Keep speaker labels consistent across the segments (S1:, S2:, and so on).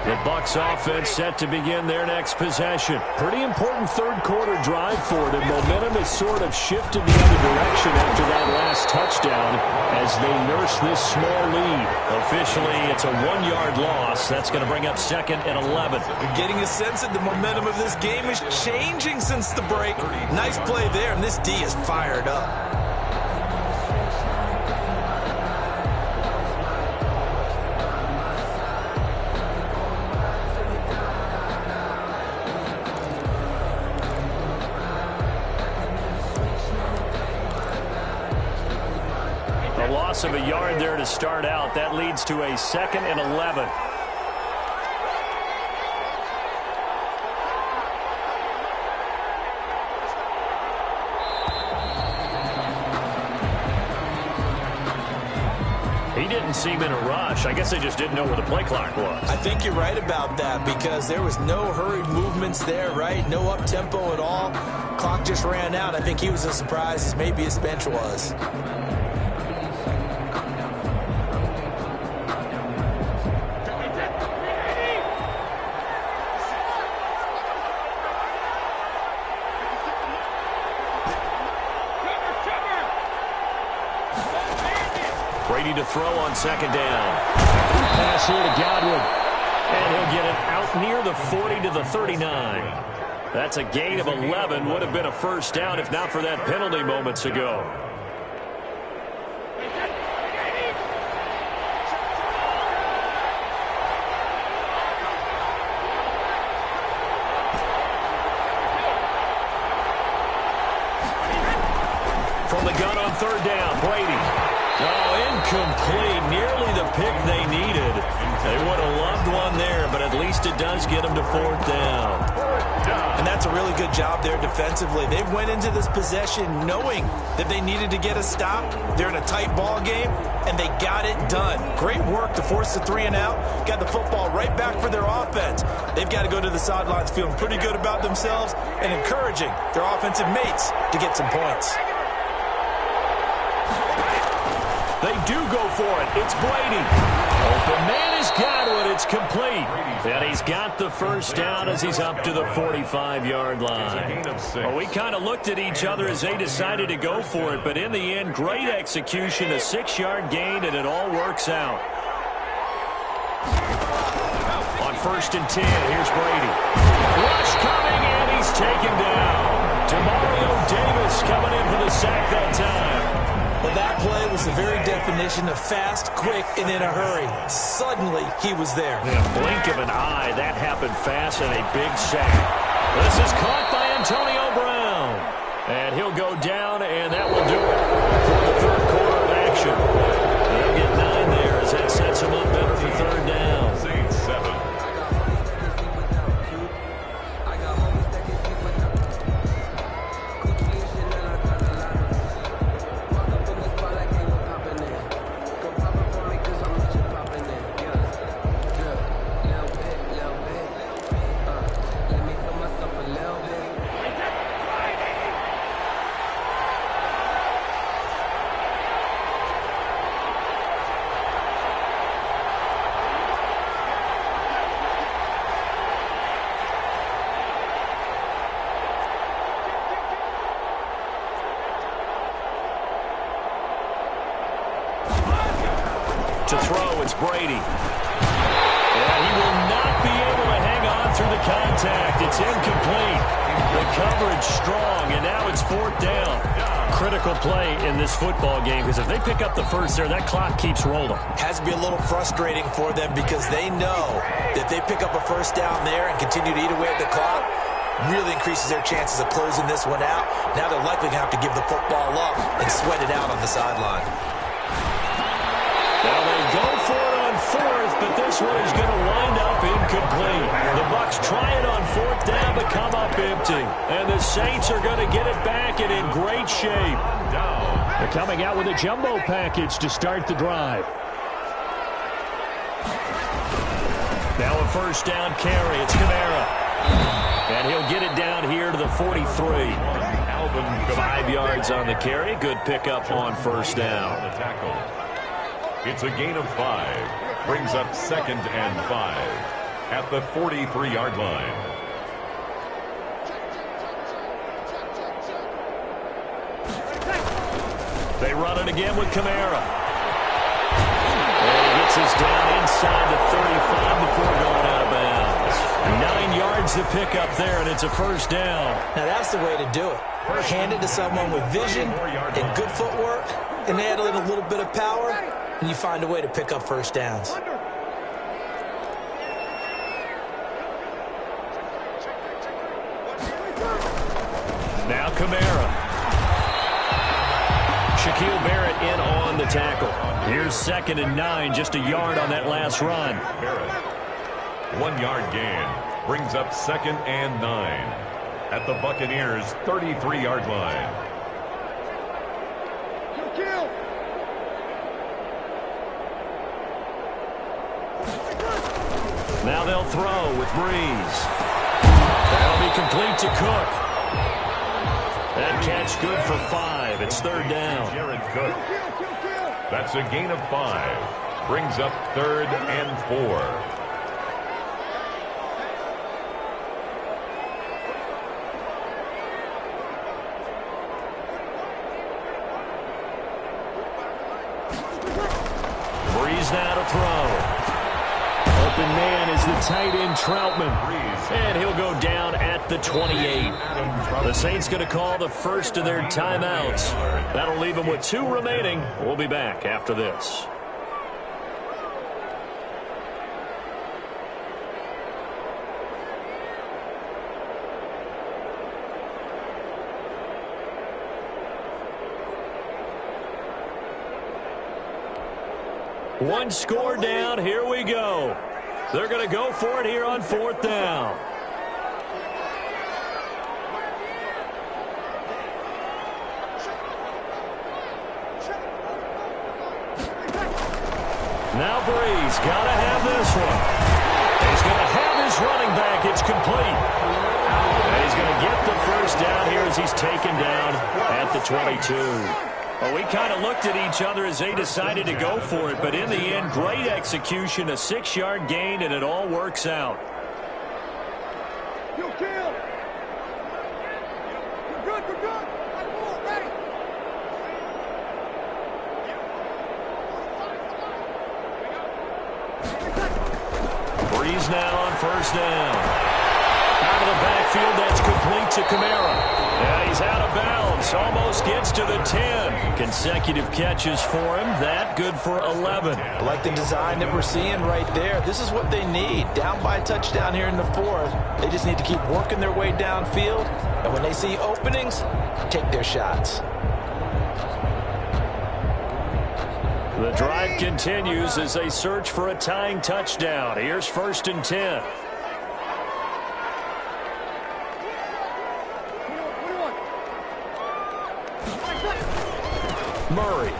S1: The Bucs offense set to begin their next possession. Pretty important third-quarter drive for them. Momentum has sort of shifted the other direction after that last touchdown as they nurse this small lead. Officially, it's a 1-yard loss. That's going to bring up 2nd and 11.
S2: You're getting a sense that the momentum of this game is changing since the break. Nice play there, and this D is fired up.
S1: Of a yard there to start out. That leads to a 2nd and 11. He didn't seem in a rush. I guess they just didn't know where the play clock was.
S2: I think you're right about that because there was no hurried movements there, right? No up-tempo at all. Clock just ran out. I think he was as surprised as maybe his bench was.
S1: Brady to throw on 2nd down. Pass here to Godwin. And he'll get it out near the 40 to the 39. That's a gain of 11. Would have been a first down if not for that penalty moments ago. From the gun on 3rd down, Brady. Oh, incomplete. Nearly the pick they needed. They would have loved one there, but at least it does get them to 4th down.
S2: And that's a really good job there defensively. They went into this possession knowing that they needed to get a stop. They're in a tight ball game, and they got it done. Great work to force the 3 and out. Got the football right back for their offense. They've got to go to the sidelines feeling pretty good about themselves and encouraging their offensive mates to get some points.
S1: They do go for it. It's Brady. Open man is Godwin. It's complete. And he's got the first down as he's up to the 45-yard line. Well, we kind of looked at each other as they decided to go for it, but in the end, great execution, a 6-yard gain, and it all works out. On 1st and 10, here's Brady. Rush coming, and he's taken down. Demario Davis coming in for the sack that time.
S2: Well, that play was the very definition of fast, quick, and in a hurry. Suddenly, he was there.
S1: In a blink of an eye, that happened fast and a big sack. This is caught by Antonio Brown. And he'll go down, and that will do it for the 3rd quarter of action. They'll get 9 there as that sets him up better for 3rd down.
S3: 7.
S1: To throw, it's Brady. And he will not be able to hang on through the contact. It's incomplete. The coverage strong, and now it's 4th down. Critical play in this football game because if they pick up the first there, that clock keeps rolling.
S2: Has to be a little frustrating for them because they know that if they pick up a first down there and continue to eat away at the clock, really increases their chances of closing this one out. Now they're likely going to have to give the football up and sweat it out on the sideline.
S1: Now they go for it on 4th, but this one is going to wind up incomplete. The Bucs try it on 4th down, but come up empty. And the Saints are going to get it back and in great shape. They're coming out with a jumbo package to start the drive. Now a first down carry. It's Kamara. And he'll get it down here to the 43. 5 yards on the carry. Good pickup on first down.
S3: It's a gain of 5. Brings up 2nd and 5. at the 43-yard line.
S1: They run it again with Kamara. And he gets us down inside the 35 before going out of bounds. 9 yards to pick up there, and it's a first down.
S2: Now that's the way to do it. Hand it to someone with vision and good footwork, and add in a little bit of power, and you find a way to pick up first downs.
S1: Now Kamara. Shaquille Barrett in on the tackle. Here's 2nd and 9, just a yard on that last run.
S3: Barrett, 1-yard gain, brings up 2nd and 9 at the Buccaneers' 33-yard line.
S1: Now they'll throw with Breeze. That'll be complete to Cook. That catch good for 5. It's 3rd down.
S3: Jared Cook. That's a gain of 5. Brings up 3rd and 4.
S1: Breeze now to throw. Open man is the tight end Troutman. And he'll go down at the 28. The Saints going to call the first of their timeouts. That'll leave them with 2 remaining. We'll be back after this. One score down. Here we go. They're going to go for it here on 4th down. Now Breeze got to have this one. He's going to have his running back. It's complete. And he's going to get the first down here as he's taken down at the 22. Well, we kind of looked at each other as they decided to go for it, but in the end, great execution, a 6-yard gain, and it all works out.
S4: You're good. We're good. Ready.
S1: Breeze now on 1st down. Out of the backfield, that's complete to Kamara. Yeah, he's out of bounds. Almost gets to the 10. Consecutive catches for him. That good for 11.
S2: I like the design that we're seeing right there. This is what they need. Down by a touchdown here in the 4th. They just need to keep working their way downfield. And when they see openings, take their shots.
S1: The drive continues as they search for a tying touchdown. Here's 1st and 10. Murray.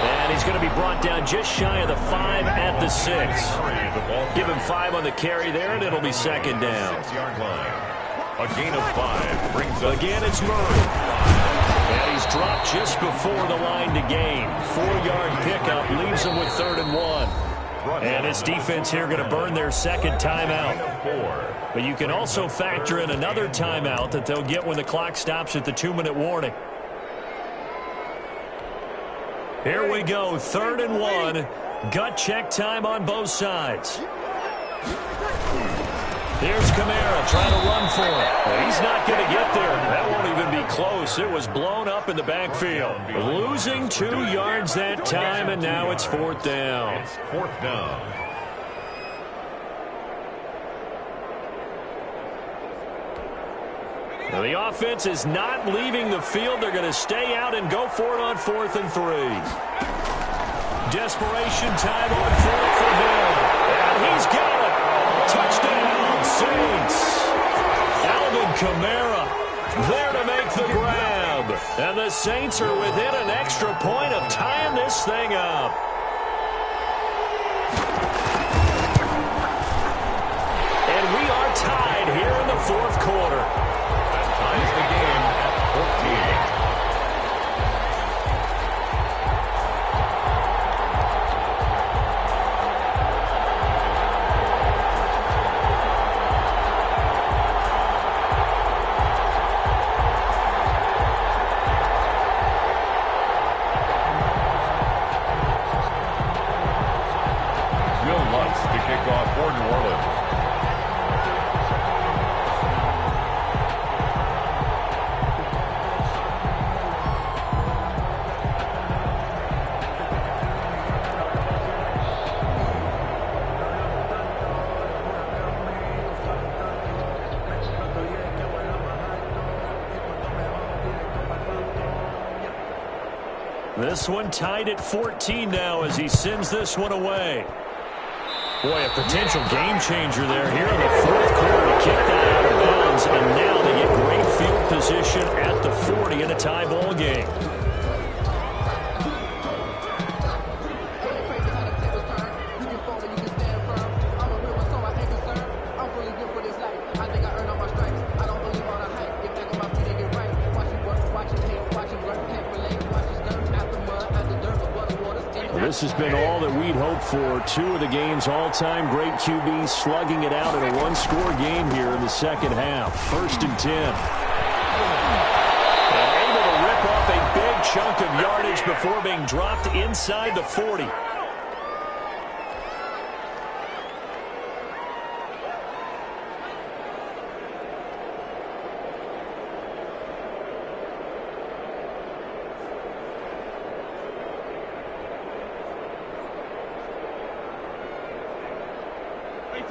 S1: And he's going to be brought down just shy of the 5 at the 6. Give him 5 on the carry there, and it'll be 2nd down.
S3: 6-yard line. A gain of 5 brings up.
S1: Again, it's Murray. And he's dropped just before the line to gain. 4-yard pickup leaves him with 3rd and 1. And this defense here going to burn their 2nd timeout. But you can also factor in another timeout that they'll get when the clock stops at the 2-minute warning. Here we go, 3rd and 1. Gut check time on both sides. Here's Kamara trying to run for it. He's not going to get there. That won't even be close. It was blown up in the backfield. Losing 2 yards that time, and now it's 4th down.
S3: It's 4th down.
S1: Now the offense is not leaving the field. They're going to stay out and go for it on 4th and 3. Desperation time on 4th for him. And he's got it. Touchdown, Saints. Alvin Kamara there to make the grab. And the Saints are within an extra point of tying this thing up. And we are tied here in the 4th quarter.
S3: Ties the game at 14. kickoff for New Orleans.
S1: This one tied at 14 now as he sends this one away. Boy, a potential game changer there here in the fourth quarter to kick that out of bounds. And now they get great field position at the 40 in a tie ball game. This has been all that we'd hoped for. Two of the game's all-time great QBs slugging it out in a one-score game here in the second half. 1st and 10. And able to rip off a big chunk of yardage before being dropped inside the 40.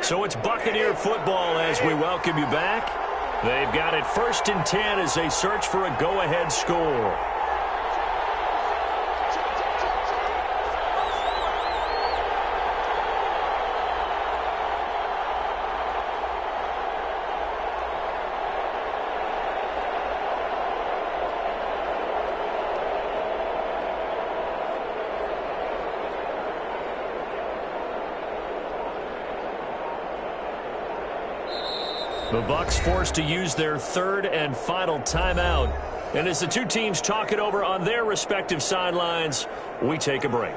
S1: So it's Buccaneer football as we welcome you back. They've got it 1st and 10 as they search for a go-ahead score. The Bucs forced to use their 3rd and final timeout. And as the two teams talk it over on their respective sidelines, we take a break.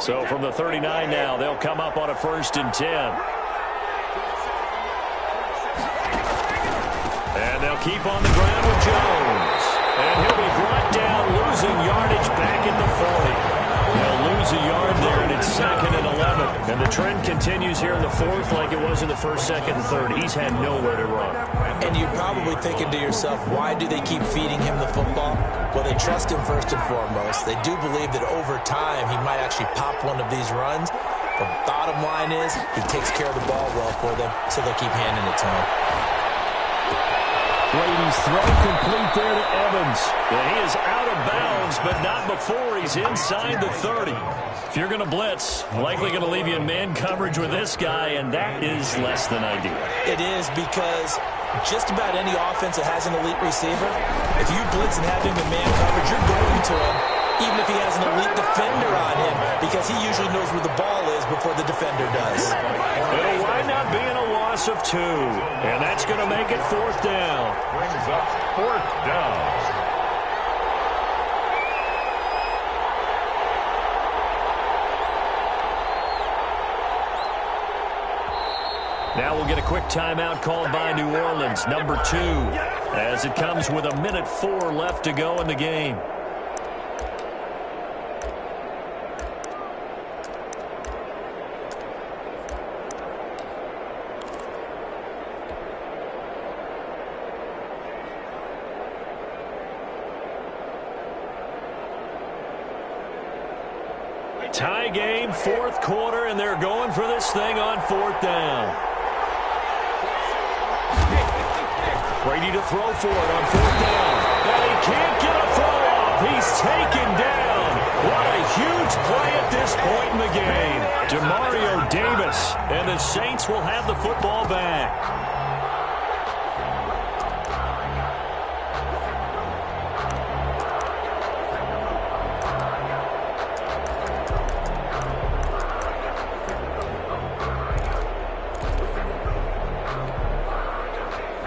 S1: So from the 39 now, they'll come up on a 1st and 10. And they'll keep on the ground with Jones. And he'll be brought down, losing yardage back at the 40. They'll lose a yard there, and it's 2nd and 11. And the trend continues here in the 4th like it was in the 1st, 2nd, and 3rd. He's had nowhere to run.
S2: And you're probably thinking to yourself, why do they keep feeding him the football? Well, they trust him first and foremost. They do believe that over time he might actually pop one of these runs. The bottom line is he takes care of the ball well for them, so they'll keep handing it to him.
S1: Brady's throw complete there to Evans. And he is out of bounds, but not before he's inside the 30. If you're going to blitz, likely going to leave you in man coverage with this guy, and that is less than ideal.
S2: It is, because just about any offense that has an elite receiver, if you blitz and have him in man coverage, you're going to him, even if he has an elite defender on him, because he usually knows where the ball is before the defender does.
S1: It'll wind up being a loss of 2, and that's going to make it 4th down.
S3: Brings up 4th down.
S1: Now we'll get a quick timeout called by New Orleans, number 2, as it comes with 1:04 left to go in the game. Tie game, 4th quarter, and they're going for this thing on 4th down. Brady to throw for it on 4th down. And he can't get a throw off. He's taken down. What a huge play at this point in the game. Demario Davis, and the Saints will have the football back.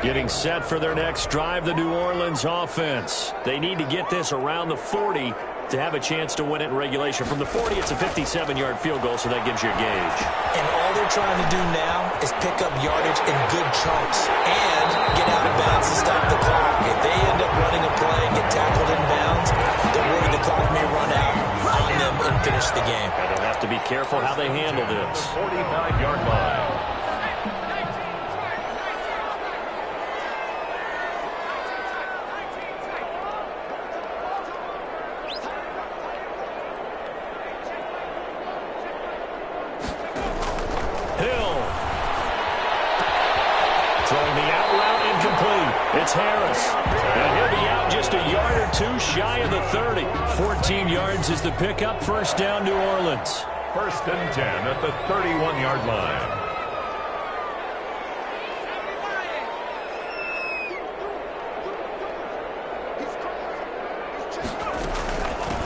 S1: Getting set for their next drive, the New Orleans offense. They need to get this around the 40 to have a chance to win it in regulation. From the 40, it's a 57-yard field goal, so that gives you a gauge.
S2: And all they're trying to do now is pick up yardage in good chunks and get out of bounds to stop the clock. If they end up running a play and get tackled in bounds, don't worry, the clock may run out on them and finish the game.
S1: And they'll have to be careful how they handle this.
S3: 45-yard line.
S1: It's Harris, and he'll be out just a yard or two shy of the 30. 14 yards is the pickup. First down, New Orleans.
S3: First and 10 at the 31-yard line.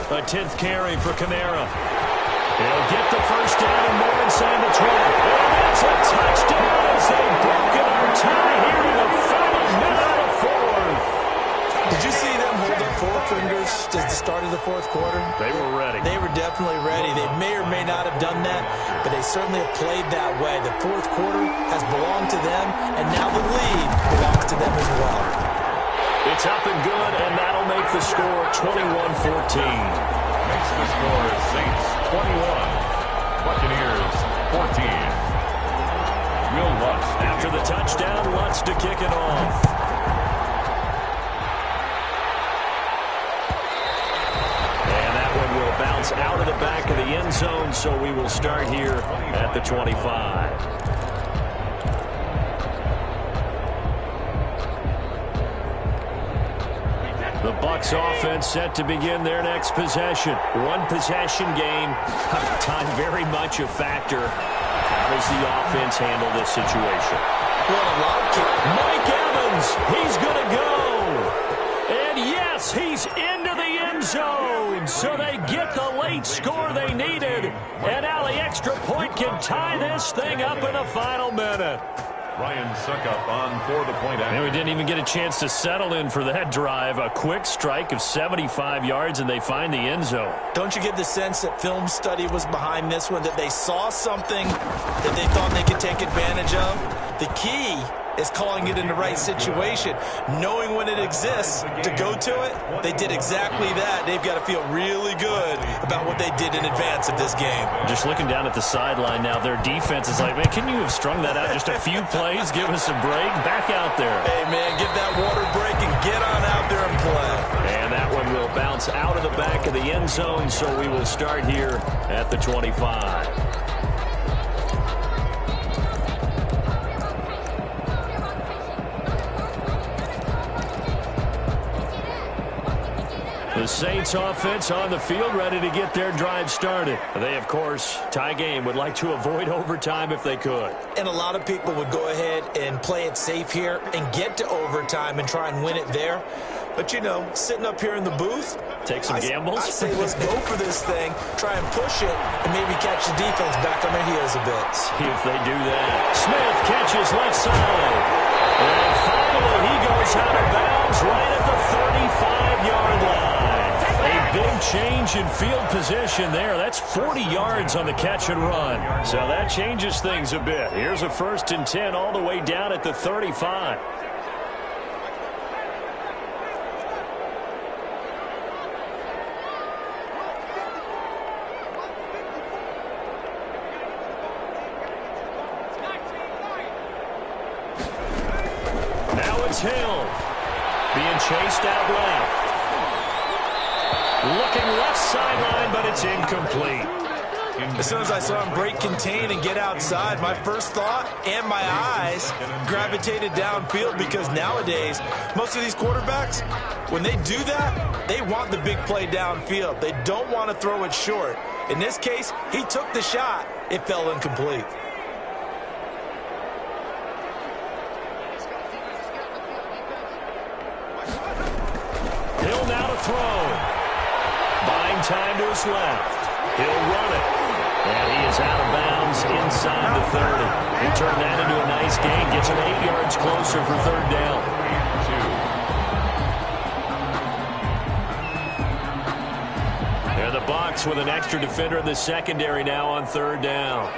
S1: A 10th carry for Kamara. He'll get the first down and more inside the 20. And that's a touchdown as they've broken our tie here in the final minute of the fourth.
S2: Did you see them hold up forefingers at the start of the fourth quarter?
S1: They were ready.
S2: They were definitely ready. They may or may not have done that, but they certainly have played that way. The fourth quarter has belonged to them, and now the lead belongs to them as well.
S1: It's up and good, and that'll make the score 21-14.
S3: Makes the score Saints 21, Buccaneers 14. Will Lutz.
S1: After the touchdown, Lutz to kick it off. And that one will bounce out of the back of the end zone, so we will start here at the 25. The Bucs offense set to begin their next possession. One possession game. Time very much a factor. How does the offense handle this situation?
S2: Well, a lot of
S1: Mike Evans, he's going to go. And yes, he's into the end zone. So they get the late score they needed. And now the extra point can tie this thing up in the final minute.
S3: Ryan Suckup on for the point action.
S1: And we didn't even get a chance to settle in for that drive. A quick strike of 75 yards, and they find the end zone.
S2: Don't you get the sense that film study was behind this one, that they saw something that they thought they could take advantage of? The key is calling it in the right situation, knowing when it exists to go to it. They did exactly that. They've got to feel really good about what they did in advance of this game.
S1: Just looking down at the sideline now, their defense is like, man, can you have strung that out just a few plays? Give us a break. Back out there.
S2: Hey, man, give that water break and get on out there and play.
S1: And that one will bounce out of the back of the end zone, so we will start here at the 25. The Saints offense on the field, ready to get their drive started. They, of course, tie game, would like to avoid overtime if they could.
S2: And a lot of people would go ahead and play it safe here and get to overtime and try and win it there. But, you know, sitting up here in the booth,
S1: take some gambles.
S2: I say let's go for this thing, try and push it, and maybe catch the defense back on their heels a bit.
S1: See if they do that. Smith catches left side. And finally, he goes out of bounds right at the 35-yard line. A big change in field position there. That's 40 yards on the catch and run. So that changes things a bit. Here's a 1st and 10 all the way down at the 35. Now it's Hill being chased out left. Looking left sideline, but it's incomplete.
S2: As soon as I saw him break contain and get outside, my first thought and my eyes gravitated downfield, because nowadays, most of these quarterbacks, when they do that, they want the big play downfield. They don't want to throw it short. In this case, he took the shot. It fell incomplete.
S1: Hill now to throw. Buying time to his left. He'll run it. And he is out of bounds pass inside the 30. He'll turn that into a nice gain. Gets him 8 yards closer for third down. And the Bucs with an extra defender in the secondary now on third down.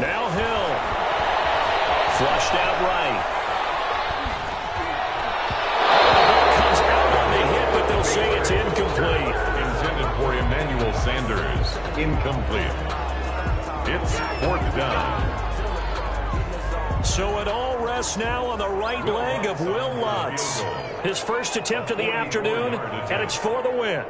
S1: Now Hill. Flushed out right. Comes out on the hit, but they'll say it's incomplete.
S3: Intended for Emmanuel Sanders. Incomplete. It's fourth down.
S1: So it all rests now on the right leg of Will Lutz. His first attempt of the afternoon, and it's for the win.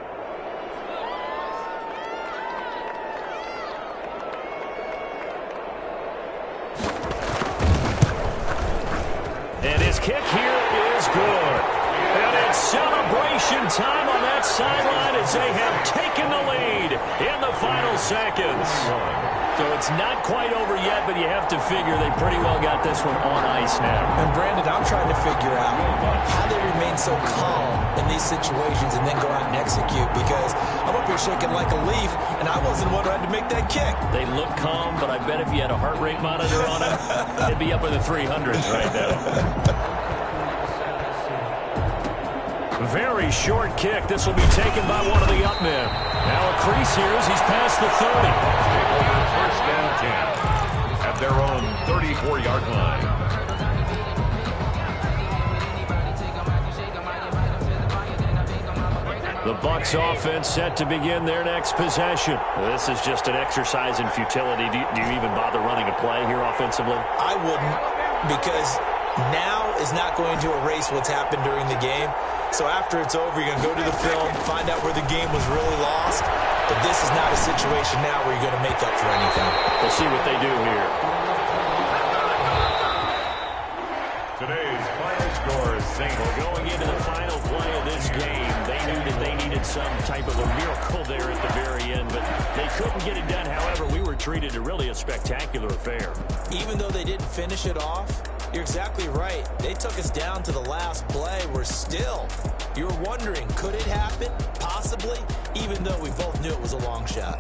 S1: And his kick here is good. And it's celebration time on that sideline as they have taken the lead in the final seconds. So it's not quite over yet, but you have to figure they pretty well got this one on ice now.
S2: And Brandon, I'm trying to figure out how they remain so calm in these situations and then go out and execute, because I'm up here shaking like a leaf, and I wasn't the one who had to make that kick.
S1: They look calm, but I bet if you had a heart rate monitor on it, it'd be up in the 300s right now. Very short kick. This will be taken by one of the up men. Now a crease here as he's past the 30.
S3: First down 10 at their own 34-yard line.
S1: The Bucs offense set to begin their next possession. This is just an exercise in futility. Do you even bother running a play here offensively?
S2: I wouldn't, because now is not going to erase what's happened during the game. So after it's over, you're going to go to the film, find out where the game was really lost. But this is not a situation now where you're going to make up for anything.
S1: We'll see what they do here.
S3: Today's final score is St.
S1: Going into the final play of this game, they knew that they needed some type of a miracle there at the very end, but they couldn't get it done. However, we were treated to really a spectacular affair.
S2: Even though they didn't finish it off, you're exactly right. They took us down to the last play. You're wondering, could it happen? Possibly, even though we both knew it was a long shot.